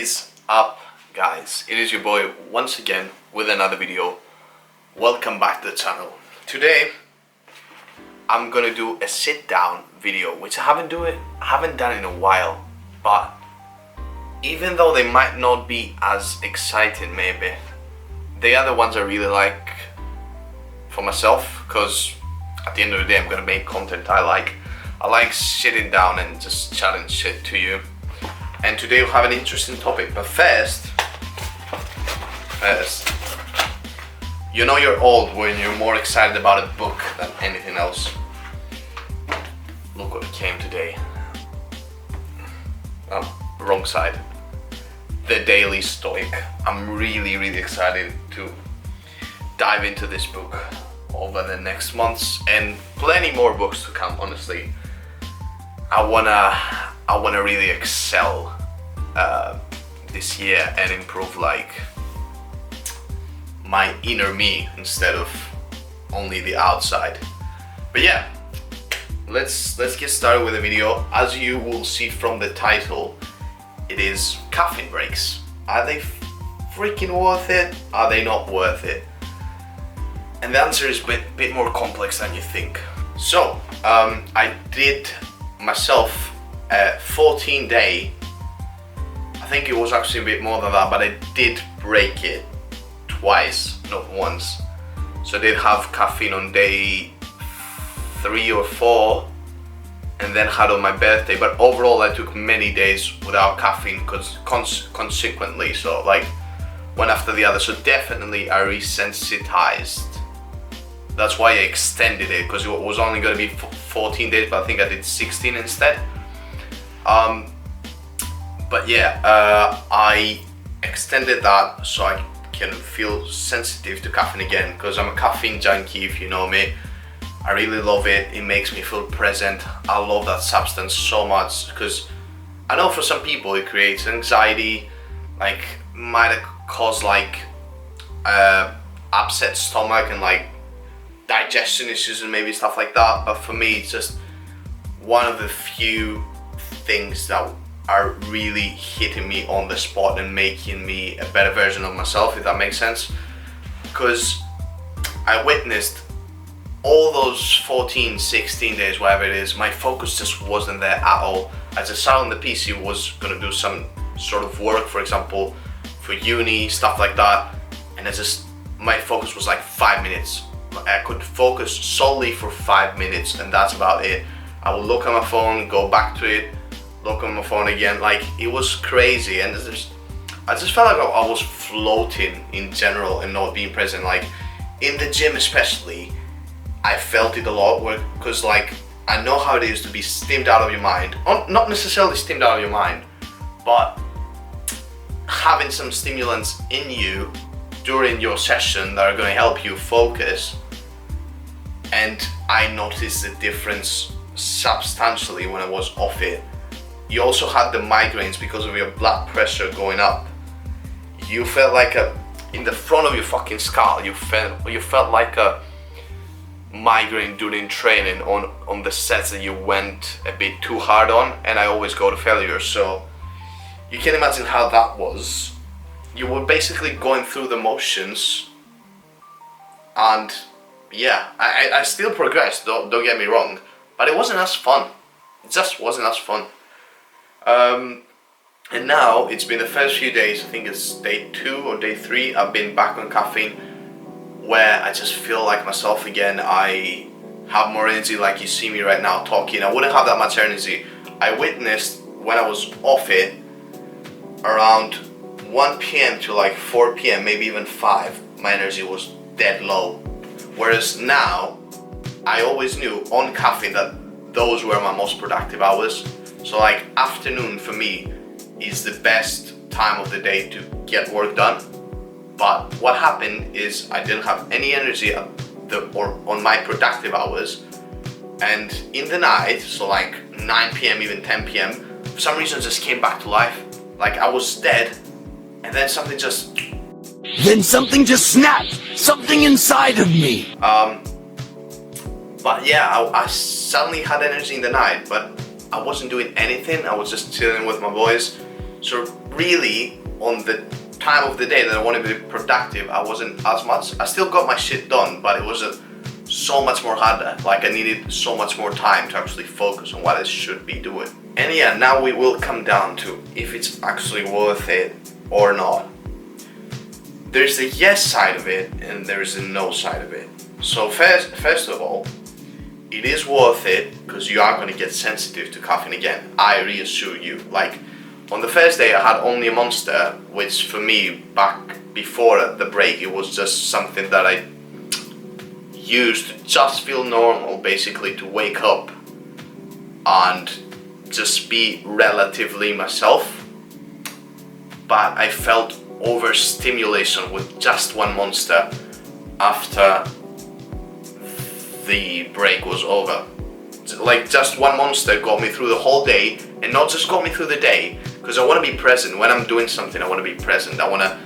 is up, guys? It is your boy once again with another video. Welcome back to the channel. Today I'm gonna do a sit down video, which I haven't done in a while, but even though they might not be as exciting, maybe they are the ones I really like for myself, because at the end of the day I'm gonna make content I like. I like sitting down and just chatting shit to you. And today we'll have an interesting topic, but first, you know you're old when you're more excited about a book than anything else. Look what came today. Wrong side. The Daily Stoic. I'm really excited to dive into this book over the next months and plenty more books to come, honestly. I wanna really excel this year and improve like my inner me instead of only the outside. But yeah, let's get started with the video. As you will see from the title, it is caffeine breaks. Are they freaking worth it? Are they not worth it? And the answer is a bit more complex than you think. So I did myself a 14-day, I think it was actually a bit more than that, but I did break it twice, not once. So I did have caffeine on day 3 or 4 and then had on my birthday, but overall I took many days without caffeine consequently, so like one after the other. So definitely I resensitized. That's why I extended it, because it was only going to be 14 days, but I think I did 16 instead. But yeah, I extended that so I can feel sensitive to caffeine again, because I'm a caffeine junkie, if you know me. I really love it. It makes me feel present. I love that substance so much, because I know for some people it creates anxiety, like might cause like upset stomach and like digestion issues and maybe stuff like that, but for me it's just one of the few things that are really hitting me on the spot and making me a better version of myself, if that makes sense. Because I witnessed all those 14, 16 days, whatever it is, my focus just wasn't there at all. I just sat on the PC, was gonna do some sort of work, for example, for uni, stuff like that, and my focus was like 5 minutes. I could focus solely for 5 minutes and that's about it. I would look at my phone, go back to it, look at my phone again. Like, it was crazy, and I just felt like I was floating in general and not being present. Like in the gym especially, I felt it a lot, because like I know how it is to be steamed out of your mind. Not necessarily steamed out of your mind, but having some stimulants in you during your session that are going to help you focus. And I noticed the difference substantially when I was off it. You also had the migraines because of your blood pressure going up. You felt like in the front of your fucking skull, you felt like a migraine during training on the sets that you went a bit too hard on, and I always go to failure. So you can imagine how that was. You were basically going through the motions, and yeah, I still progressed, don't get me wrong, but it wasn't as fun. It just wasn't as fun. And now it's been the first few days, I think it's day 2 or day 3, I've been back on caffeine, where I just feel like myself again. I have more energy, like you see me right now talking. I wouldn't have that much energy. I witnessed when I was off it, around 1 p.m. to like 4 p.m, maybe even 5, my energy was dead low. Whereas now, I always knew on caffeine that those were my most productive hours. So like afternoon for me is the best time of the day to get work done. But what happened is I didn't have any energy on my productive hours. And in the night, so like 9 p.m, even 10 p.m, for some reason just came back to life. Like I was dead, and then something just snapped, something inside of me. But yeah, I suddenly had energy in the night, but I wasn't doing anything. I was just chilling with my boys, So really, on the time of the day that I wanted to be productive, I wasn't as much. I still got my shit done, but it was so much more harder. Like I needed so much more time to actually focus on what I should be doing. And yeah, now we will come down to if it's actually worth it or not. There's the yes side of it and there's the no side of it. So first of all, it is worth it because you are going to get sensitive to caffeine again. I reassure you. Like on the first day I had only a Monster, which for me back before the break, it was just something that I used to just feel normal, basically to wake up and just be relatively myself. But I felt overstimulation with just one Monster after the break was over. Like just one Monster got me through the whole day, and not just got me through the day, because I want to be present. When I'm doing something, I want to be present. I want to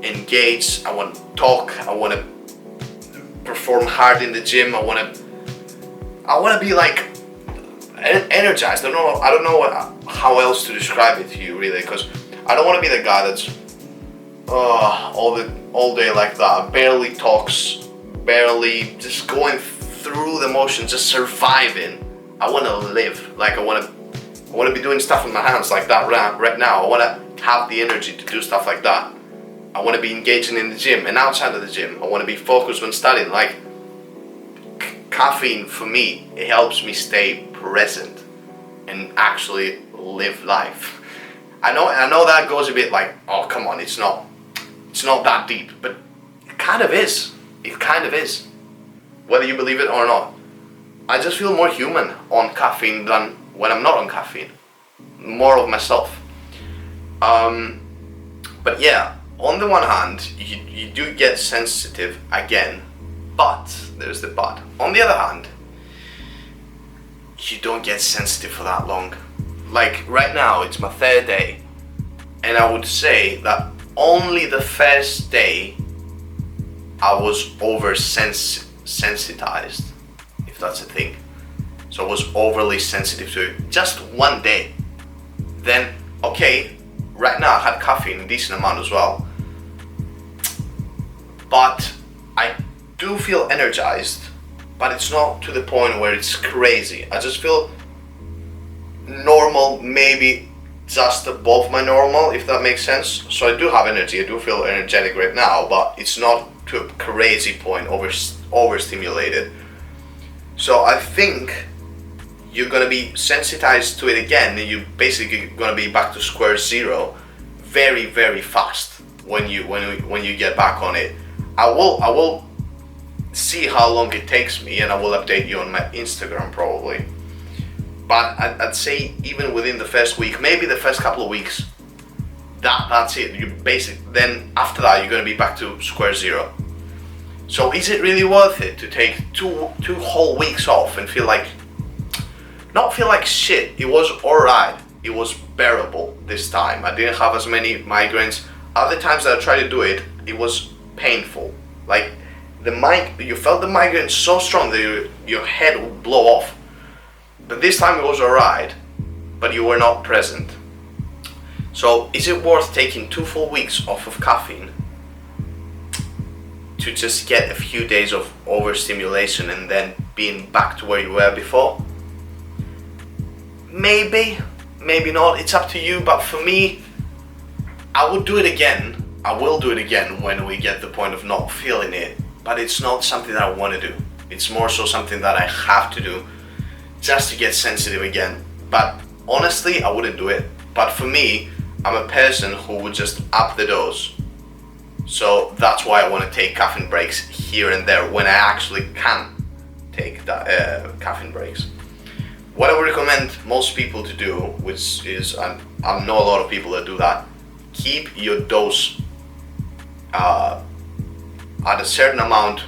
engage, I want to talk, I want to perform hard in the gym, I want to be like energized. I don't know how else to describe it to you really, because I don't want to be the guy that's all day like that, barely talks, barely just going through the motions, just surviving. I want to live. Like I want to be doing stuff with my hands like that right now. I want to have the energy to do stuff like that. I want to be engaging in the gym and outside of the gym. I want to be focused when studying. Like caffeine for me, it helps me stay present and actually live life. I know that goes a bit like, oh come on, it's not that deep, but it kind of is. It kind of is. Whether you believe it or not. I just feel more human on caffeine than when I'm not on caffeine. More of myself. But yeah, on the one hand, you do get sensitive again, but there's the but. On the other hand, you don't get sensitive for that long. Like right now, it's my third day, and I would say that only the first day I was sensitized, if that's a thing. So I was overly sensitive to it. Just one day. Then, okay, right now I had caffeine, a decent amount as well. But I do feel energized, but it's not to the point where it's crazy. I just feel normal, maybe just above my normal, if that makes sense. So I do have energy, I do feel energetic right now, but it's not to a crazy point, overstimulated. So I think you're gonna be sensitized to it again, and you're basically gonna be back to square zero very, very fast when you get back on it. I will see how long it takes me, and I will update you on my Instagram probably. But I'd say even within the first week, maybe the first couple of weeks, that's it. Then after that you're gonna be back to square zero. So is it really worth it to take two whole weeks off and not feel like shit? It was alright. It was bearable this time. I didn't have as many migraines. Other times that I tried to do it, it was painful. Like you felt the migraine so strong that your head would blow off. But this time it was alright, but you were not present. So is it worth taking 2 full weeks off of caffeine to just get a few days of overstimulation and then being back to where you were before? Maybe, maybe not. It's up to you, but for me, I would do it again. I will do it again when we get the point of not feeling it, but it's not something that I want to do. It's more so something that I have to do just to get sensitive again. But honestly, I wouldn't do it. But for me, I'm a person who would just up the dose. So that's why I want to take caffeine breaks here and there when I actually can take caffeine breaks. What I would recommend most people to do, which is, I know a lot of people that do that, keep your dose at a certain amount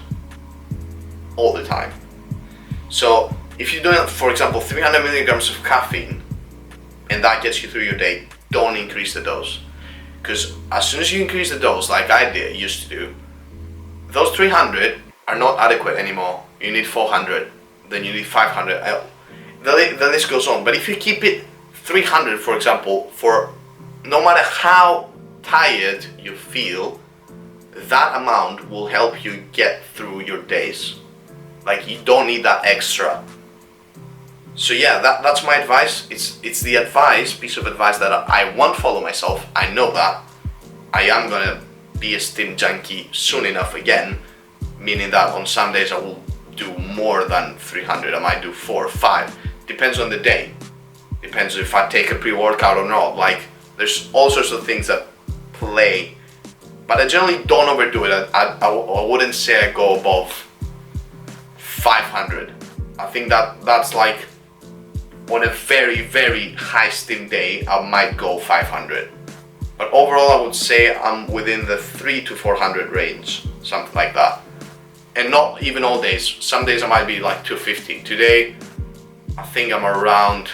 all the time. So if you're doing, for example, 300 milligrams of caffeine and that gets you through your day, don't increase the dose. Because as soon as you increase the dose, like I used to do, those 300 are not adequate anymore. You need 400, then you need 500. The list goes on. But if you keep it 300, for example, for no matter how tired you feel, that amount will help you get through your days. Like, you don't need that extra. So yeah, that's my advice. It's the piece of advice that I won't follow myself. I know that. I am gonna be a steam junkie soon enough again, meaning that on some days I will do more than 300. I might do 4 or 5. Depends on the day. Depends if I take a pre-workout or not. Like, there's all sorts of things that play, but I generally don't overdo it. I wouldn't say I go above 500. I think that's like, on a very, very high steam day, I might go 500. But overall, I would say I'm within the 300 to 400 range, something like that. And not even all days. Some days I might be like 250. Today, I think I'm around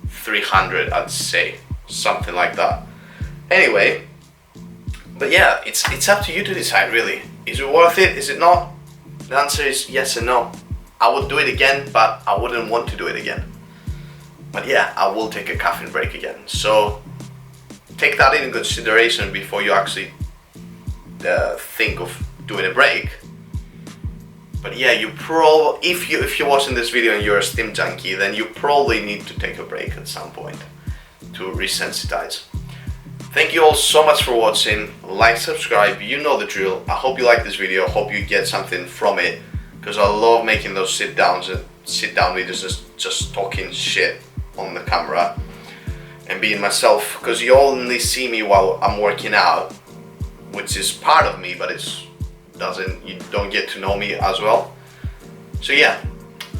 300, I'd say, something like that. Anyway, but yeah, it's up to you to decide, really. Is it worth it? Is it not? The answer is yes and no. I would do it again, but I wouldn't want to do it again. But yeah, I will take a caffeine break again. So take that in consideration before you actually think of doing a break. But yeah, if you're watching this video and you're a steam junkie, then you probably need to take a break at some point to resensitize. Thank you all so much for watching. Like, subscribe, you know the drill. I hope you like this video. I hope you get something from it, because I love making those sit down videos, just talking shit on the camera and being myself, because you only see me while I'm working out, which is part of me, but you don't get to know me as well. So yeah,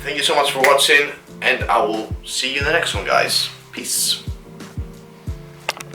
thank you so much for watching, and I will see you in the next one, guys. Peace.